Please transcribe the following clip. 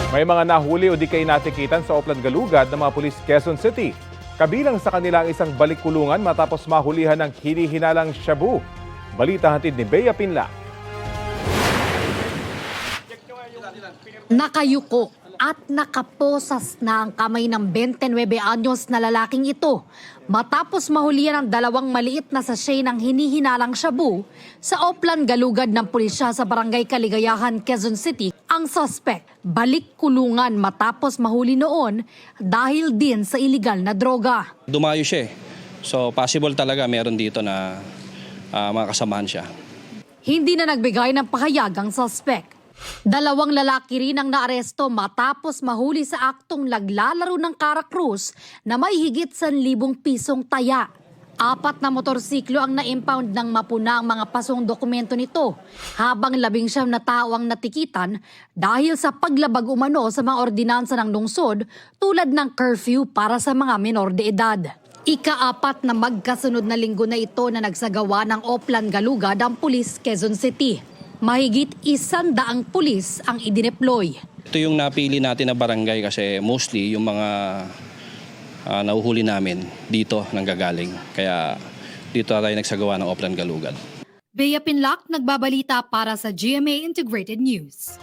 May mga nahuli o di kayo natikitan sa Oplan Galugad ng mga pulis Quezon City. Kabilang sa kanila ang isang balikkulungan matapos mahulihan ng hinihinalang shabu. Balita hatid ni Bea Pinla. Nakayuko at nakaposas na ang kamay ng 29 anyos na lalaking ito matapos mahulihan ang dalawang maliit na sachet ng hinihinalang shabu sa Oplan Galugad ng pulisya sa Barangay Kaligayahan, Quezon City. Ang suspect, balik kulungan matapos mahuli noon dahil din sa iligal na droga. Dumayo siya eh. So possible talaga meron dito na mga kasamahan siya. Hindi na nagbigay ng pahayag ang suspect. Dalawang lalaki rin ang naaresto matapos mahuli sa aktong naglalaro ng Karakrus na may higit 1,000 pisong taya. 4 na motorsiklo ang na-impound ng mapuna ang mga pasong dokumento nito, habang 19 na tao ang natikitan dahil sa paglabag umano sa mga ordinansa ng lungsod tulad ng curfew para sa mga menor de edad. Ika-4 na magkasunod na linggo na ito na nagsagawa ng Oplan Galugad ang pulis Quezon City. Mahigit 100 pulis ang idineploy. Ito yung napili natin na barangay kasi mostly yung mga nahuhuli namin dito nanggagaling. Kaya dito tayo nagsagawa ng Oplan Galugad. Bea Pinlac, nagbabalita para sa GMA Integrated News.